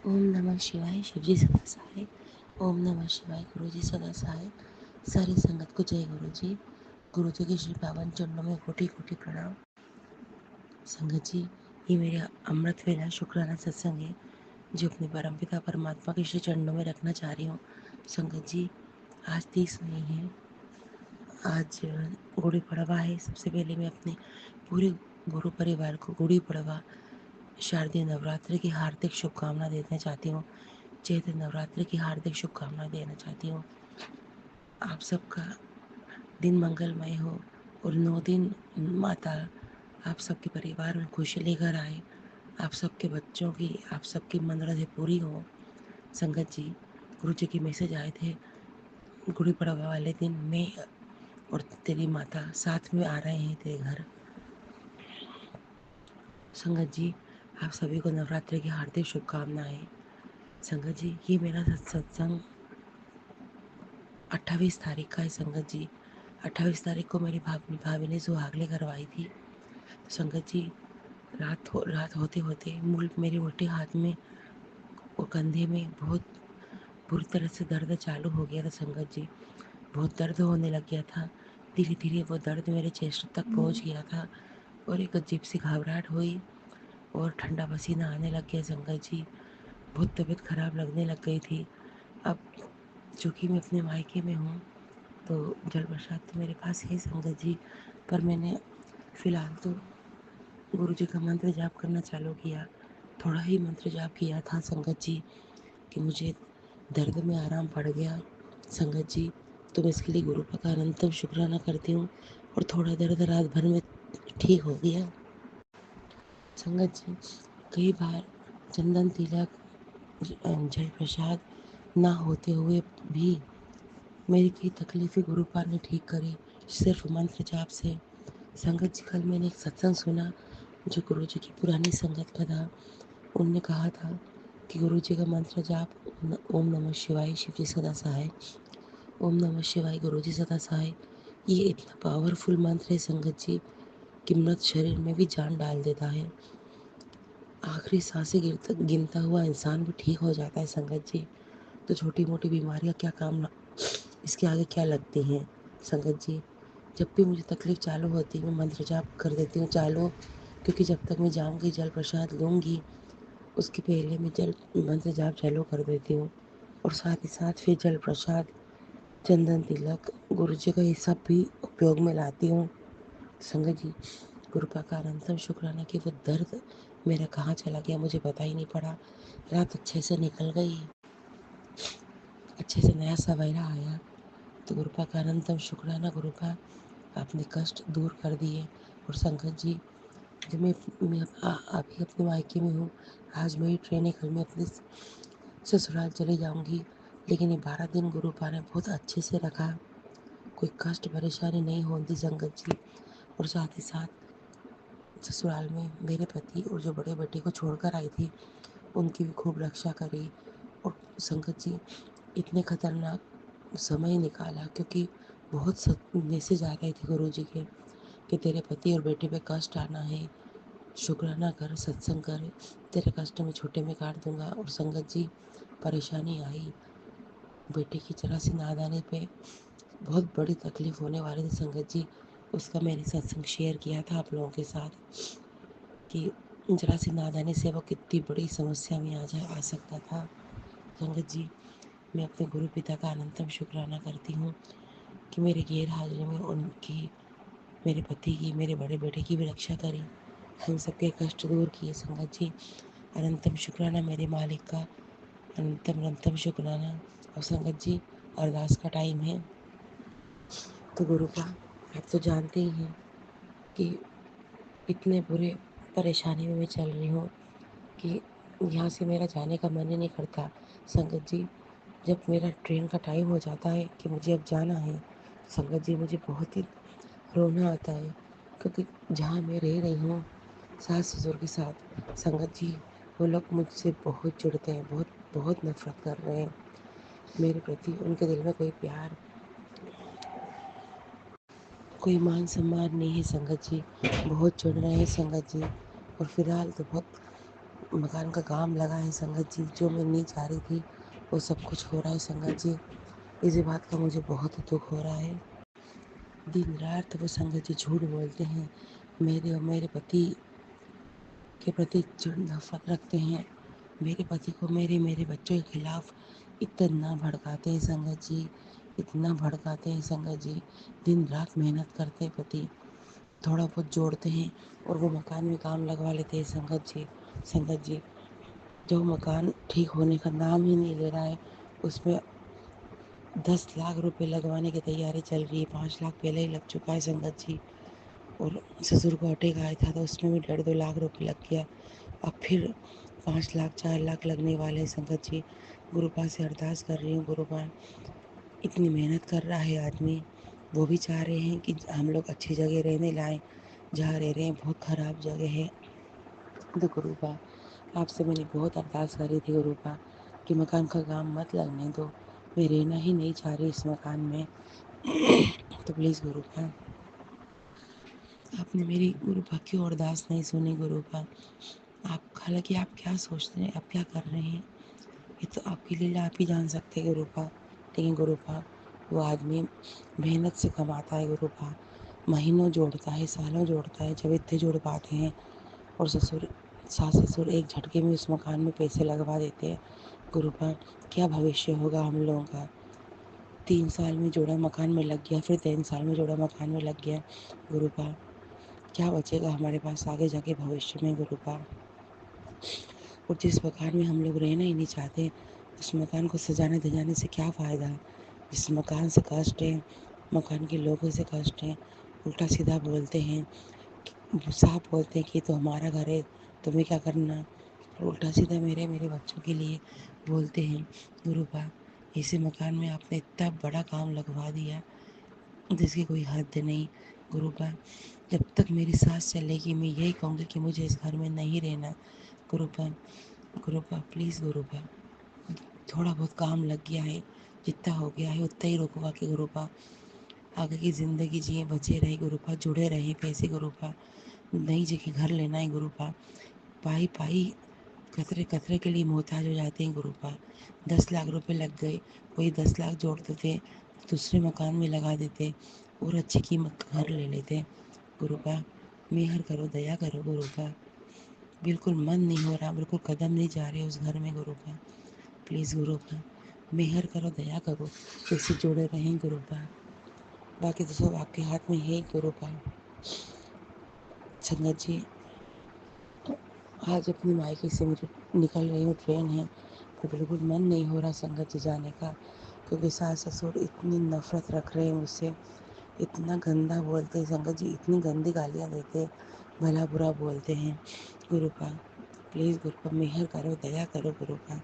ओम नमः शिवाय। शिवजी सदा सहाय। ओम नमः शिवाय। गुरु जी सदा सहाय। सारी संगत को जय गुरु जी। गुरु जी के श्री पावन चरणों में कोटि कोटि प्रणाम। संगत जी, ये मेरा अमृत वेला शुक्राना सत्संग है जो अपने परमपिता परमात्मा के श्री चरणों में रखना चाह रही हूँ। संगत जी, आज 30 मई है। आज गुड़ी पड़वा है। सबसे पहले मैं अपने पूरे गुरु परिवार को गुड़ी पड़वा शारदीय नवरात्रि की हार्दिक शुभकामना देना चाहती हूँ। चैत्र नवरात्रि की हार्दिक शुभकामना देना चाहती हूँ। आप सबका दिन मंगलमय हो और 9 दिन माता आप सबके परिवार में खुशी लेकर आए। आप सबके बच्चों की, आप सबकी मनोरथ पूरी हो। संगत जी, गुरु जी के मैसेज आए थे, गुड़ी पड़वा वाले दिन मैं और तेरी माता साथ में आ रहे हैं तेरे घर। संगत जी, आप सभी को नवरात्रि की हार्दिक शुभकामनाएं। संगत जी, ये मेरा सत्संग 28 तारीख का है। संगत जी, 28 तारीख को मेरी भाभी ने सुहागले करवाई थी। तो संगत जी, रात होते होते मेरे उल्टे हाथ में और कंधे में बहुत बुरी तरह से दर्द चालू हो गया था। संगत जी, बहुत दर्द होने लग गया था। धीरे धीरे वो दर्द मेरे चेस्ट तक पहुंच गया था और एक अजीब सी घबराहट हुई और ठंडा पसीना आने लग गया। संगत जी, बहुत तबीयत खराब लगने लग गई थी। अब चूँकि मैं अपने मायके में हूँ तो जल प्रसाद तो मेरे पास है संगत जी, पर मैंने फ़िलहाल तो गुरु जी का मंत्र जाप करना चालू किया। थोड़ा ही मंत्र जाप किया था संगत जी कि मुझे दर्द में आराम पड़ गया। संगत जी, तो मैं इसके लिए गुरु का अनंतम शुक्राना करती हूँ और थोड़ा दर्द रात भर में ठीक हो गया। संगत जी, कई बार चंदन तिलक, जल प्रसाद ना होते हुए भी मेरी कई तकलीफ़ें गुरुपाल ने ठीक करी, सिर्फ मंत्र जाप से। संगत जी, कल मैंने एक सत्संग सुना जो गुरु जी की पुरानी संगत का था। उनने कहा था कि गुरु जी का मंत्र जाप ओम नमः शिवाय, शिव जी सदा सहाय। ओम नमः शिवाय, गुरु जी सदा सहाय। ये इतना पावरफुल मंत्र है संगत जी कि मृत शरीर में भी जान डाल देता है। आखिरी सांसें गिनता हुआ इंसान भी ठीक हो जाता है। संगत जी, तो छोटी मोटी बीमारियां क्या काम ना, इसके आगे क्या लगती हैं। संगत जी, जब भी मुझे तकलीफ़ चालू होती है मैं मंत्र जाप कर देती हूँ चालू, क्योंकि जब तक मैं जाऊँगी जल प्रसाद लूँगी उसके पहले मैं जल मंत्र जाप चालू कर देती हूँ और साथ ही साथ फिर जल प्रसाद, चंदन तिलक, गुरु जी का ये सब भी उपयोग में लाती हूँ। संगत जी, कृपा का अनंतम शुक्राना कि वो दर्द मेरा कहाँ चला गया मुझे पता ही नहीं पड़ा। रात अच्छे से निकल गई, अच्छे से नया सवेरा आया। तो गुरुपा का अनंतम शुक्राना गुरुपा, आपने कष्ट दूर कर दिए। और संगत जी, जब मैं अभी अपने मायके में हूँ, आज मेरी ट्रेन है, कल मैं अपने ससुराल चली जाऊँगी, लेकिन ये 12 दिन गुरुपा ने बहुत अच्छे से रखा, कोई कष्ट परेशानी नहीं होती संगत जी। और साथ ही साथ ससुराल में मेरे पति और जो बड़े बेटे को छोड़कर आई थी उनकी भी खूब रक्षा करी। और संगत जी, इतने खतरनाक समय निकाला क्योंकि बहुत मैसेज आ रहे थे गुरु जी के कि तेरे पति और बेटे पे कष्ट आना है, शुक्राना कर, सत्संग कर, तेरे कष्ट में छोटे में काट दूंगा। और संगत जी, परेशानी आई, बेटे की जरा सी नादानी पे बहुत बड़ी तकलीफ होने वाली थी संगत जी। उसका मैंने सत्संग शेयर किया था आप लोगों के साथ कि जरा सी नादानी से वो कितनी बड़ी समस्या में आ सकता था। संगत जी, मैं अपने गुरु पिता का अनंतम शुक्राना करती हूँ कि मेरे गैर हाजिरी में उनकी, मेरे पति की, मेरे बड़े बेटे की भी रक्षा करी, हम सबके कष्ट दूर किए। संगत जी, अनंतम शुक्राना मेरे मालिक का, अनंतम अनंतम शुक्राना। और संगत जी, अरदास का टाइम है। तो गुरु का, आप तो जानते ही हैं कि इतने बुरे परेशानी में मैं चल रही हूँ कि यहाँ से मेरा जाने का मन ही नहीं करता। संगत जी, जब मेरा ट्रेन का टाइम हो जाता है कि मुझे अब जाना है, संगत जी मुझे बहुत ही रोना आता है, क्योंकि जहाँ मैं रह रही हूँ सास ससुर के साथ, संगत जी वो लोग मुझसे बहुत जुड़ते हैं, बहुत बहुत नफरत कर रहे हैं मेरे प्रति। उनके दिल में कोई प्यार, कोई मान सम्मान नहीं है संगत जी, बहुत जुड़ रहे हैं संगत जी। और फिलहाल तो बहुत मकान का काम लगा है संगत जी, जो मैं नहीं चाह रही थी वो सब कुछ हो रहा है संगत जी। इसी बात का मुझे बहुत दुख हो रहा है। दिन रात वो संगत जी झूठ बोलते हैं, मेरे और मेरे पति के प्रति जो नफरत रखते हैं, मेरे पति को मेरे बच्चों के खिलाफ इतना भड़काते हैं संगत जी, इतना भड़काते हैं संगत जी। दिन रात मेहनत करते हैं पति, थोड़ा बहुत जोड़ते हैं और वो मकान में काम लगवा लेते हैं संगत जी। संगत जी, जो मकान ठीक होने का नाम ही नहीं ले रहा है, उसमें 10 लाख रुपए लगवाने की तैयारी चल रही है। 5 लाख पहले ही लग चुका है संगत जी। और ससुर को अटैक आया था तो उसमें भी 1.5-2 लाख रुपए लग गया। अब फिर 5 लाख 4 लाख लगने वाले हैं संगत जी। गुरुपा से अरदास कर रही हूँ, गुरुपा इतनी मेहनत कर रहा है आदमी, वो भी चाह रहे हैं कि हम लोग अच्छी जगह रहने लाएं, जहाँ रह रहे हैं बहुत ख़राब जगह है। तो गुरुपा आपसे मैंने बहुत अरदास करी थी गुरुपा कि मकान का काम मत लगने दो, मैं रहना ही नहीं चाह रही इस मकान में। तो प्लीज़ गुरुपा आपने मेरी गुरुपा की अरदास नहीं सुनी गुरुपा। आप हालांकि आप क्या सोचते हैं, आप क्या कर रहे हैं, ये तो आपकी लीला आप ही जान सकते हैं गुरुपा। लेकिन गुरुपा वो आदमी मेहनत से कमाता है गुरुपा, महीनों जोड़ता है, सालों जोड़ता है, जब इतने जोड़ पाते हैं। और सास ससुर एक झटके में उस मकान में पैसे लगवा देते हैं गुरुपा। क्या भविष्य होगा हम लोगों का। 3 साल में जोड़ा मकान में लग गया, फिर 3 साल में जोड़ा मकान में लग गया गुरुपा। क्या बचेगा हमारे पास आगे जाके भविष्य में गुरुपा। और जिस मकान में हम लोग रहना ही नहीं चाहते, उस मकान को सजाने धजाने से क्या फ़ायदा। जिस मकान से कष्ट है, मकान के लोगों से कष्ट है, उल्टा सीधा बोलते हैं, साफ बोलते हैं कि तो हमारा घर है, तुम्हें क्या करना। उल्टा सीधा मेरे मेरे बच्चों के लिए बोलते हैं गुरुपा। इसी मकान में आपने इतना बड़ा काम लगवा दिया जिसकी कोई हद नहीं गुरुपा। जब तक मेरी सांस चलेगी मैं यही कहूँगी कि मुझे इस घर में नहीं रहना गुरुपा। गुरुपा प्लीज़ गुरुपा, थोड़ा बहुत काम लग गया है, जितना हो गया है उतना ही रुकवा के गुरुपा आगे की ज़िंदगी जिए, बचे रहे गुरुपा, जुड़े रहे पैसे गुरुपा। नई जगह घर लेना है गुरुपा। पाई पाई कतरे कतरे के लिए मोहताज हो जाते हैं गुरुपा। 10 लाख रुपए लग गए, वही 10 लाख जोड़ देते, दूसरे मकान में लगा देते और अच्छी कीमत का घर ले लेते गुरुपा। मेहर करो, दया करो गुरुपा। बिल्कुल मन नहीं हो रहा, बिल्कुल कदम नहीं जा रहे उस घर में गुरुपा। प्लीज़ गुरुपा मेहर करो, दया करो, कैसे जुड़े रहें गुरुपा। बाकी तो सब आपके हाथ में है गुरुपा। संगत जी, आज अपनी मायके से मुझे निकल रही हूँ, ट्रेन है, तो बिल्कुल मन नहीं हो रहा संगत जी जाने का, क्योंकि सास ससुर इतनी नफरत रख रहे हैं मुझसे, इतना गंदा बोलते हैं संगत जी, इतनी गंदी गालियाँ देते हैं, भला बुरा बोलते हैं गुरुपा। प्लीज़ गुरुपा मेहर करो, दया करो गुरुपा।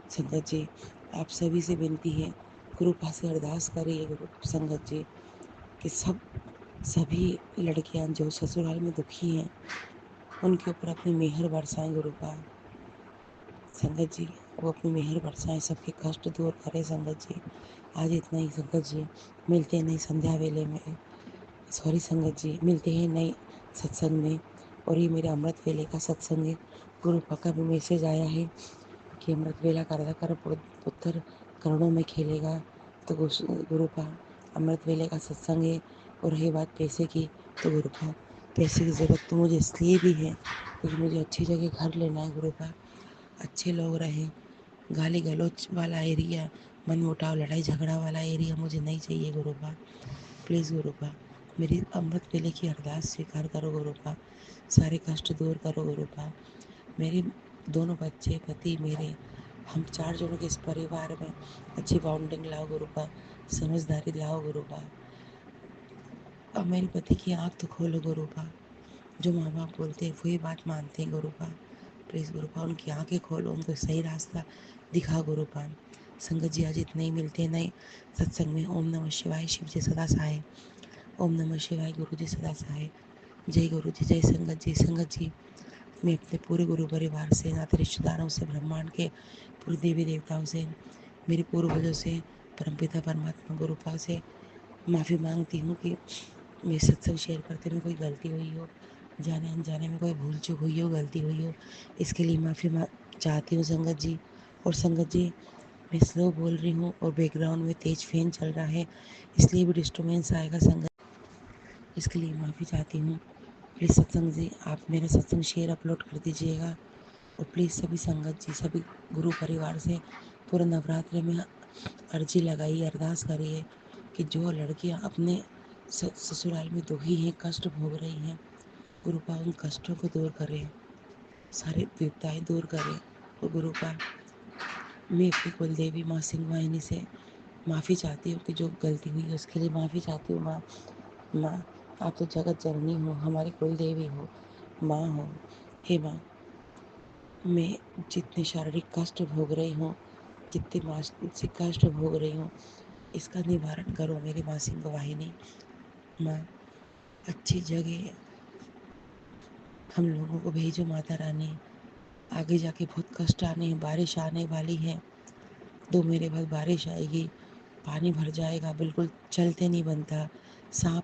संगत जी, आप सभी से विनती है, गुरुपा से अरदास करिए गुरु संगत जी कि सभी लड़कियां जो ससुराल में दुखी हैं उनके ऊपर अपनी मेहर बरसाएं गुरुपा। संगत जी, वो अपनी मेहर बरसाएं, सबके कष्ट दूर करें संगत जी। आज इतना ही संगत जी, मिलते हैं नई संध्या वेले में, सॉरी संगत जी, मिलते हैं नए सत्संग में। और ये मेरे अमृत वेले का सत्संग है। गुरुपा का भी मैसेज आया है कि अमृत वेला करता कर पुत्र करोड़ों में खेलेगा। तो गुरुपा अमृत वेले का सत्संग है। और रही बात पैसे की, तो गुरुपा पैसे की ज़रूरत तो मुझे इसलिए भी है क्योंकि मुझे अच्छी जगह घर लेना है गुरुपा। अच्छे लोग रहें, गाली गलौज वाला एरिया, मन मुटाव लड़ाई झगड़ा वाला एरिया मुझे नहीं चाहिए गुरुपा। प्लीज़ गुरुपा मेरी अमृत वेले की अरदास स्वीकार करो गुरुपा। सारे कष्ट दूर करो गुरुपा। मेरे दोनों बच्चे, पति मेरे, हम 4 जनों के इस परिवार में अच्छी बाउंडिंग लाओ गुरुपा, समझदारी लाओ गुरुपा। अब मेरे पति की आँख तो खोलो गुरुपा। जो माँ बाप बोलते हैं वही बात मानते हैं गुरुपा। प्लीज़ गुरुपा उनकी आंखें खोलो, उनको सही रास्ता दिखा गुरुपा। संगत जी, आज इतने ही मिलते हैं नए सत्संग में। ओम नमः शिवाय, शिव जी सदा सहाय। ओम नमः शिवाय, गुरु जी सदा सहाय। जय गुरु जी, जय संगत जी। संगत जी, मैं अपने पूरे गुरु परिवार से, नाते रिश्तेदारों से, ब्रह्मांड के पूरे देवी देवताओं से, मेरे पूर्वजों से, परमपिता परमात्मा गुरुपा से माफ़ी मांगती हूँ कि मैं सत्संग शेयर करते में कोई गलती हुई हो। जाने अनजाने में कोई भूल चूक हुई हो, गलती हुई हो, इसके लिए माफ़ी चाहती हूँ संगत जी। और संगत जी, मैं स्लो बोल रही हूँ और बैकग्राउंड में तेज फैन चल रहा है, इसलिए भी डिस्टर्बेंस आएगा संगत, इसके लिए माफ़ी चाहती हूँ। प्लीज़ सत्संग जी, आप मेरा सत्संग शेयर अपलोड कर दीजिएगा। और प्लीज़ सभी संगत जी, सभी गुरु परिवार से पूरे नवरात्रि में अर्जी लगाइए, अरदास करिए कि जो लड़कियां अपने ससुराल में दुखी हैं, कष्ट भोग रही हैं, गुरुपा उन कष्टों को दूर करें, सारी विपदाएं दूर करें। और गुरुपा, मैं अपनी कुल देवी माँ सिंह वाहिनी से माफ़ी चाहती हूँ कि जो गलती हुई है उसके लिए माफ़ी चाहती हूँ। माँ, माँ, आप तो जगत जननी हो, हमारी कुल देवी हो, माँ हो। हे माँ, मैं जितने शारीरिक कष्ट भोग रही हूँ, जितने मानसिक कष्ट भोग रही हूँ, इसका निवारण करो मेरी माँ सिंह वाहिनी। माँ, अच्छी जगह हम लोगों को भेजो माता रानी, आगे जाके बहुत कष्ट आने हैं, बारिश आने वाली है, 2 महीने बाद बारिश आएगी, पानी भर जाएगा, बिल्कुल चलते नहीं बनता, सांप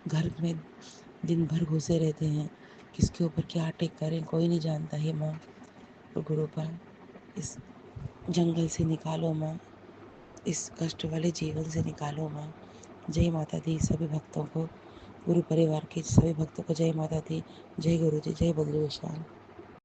घर में दिन भर घुसे रहते हैं, किसके ऊपर क्या अटैक करें कोई नहीं जानता है। माँ और गुरुपा, इस जंगल से निकालो माँ, इस कष्ट वाले जीवन से निकालो माँ। जय माता दी सभी भक्तों को, गुरु परिवार के सभी भक्तों को जय माता दी, जय गुरु जी, जय बद्री विशाल।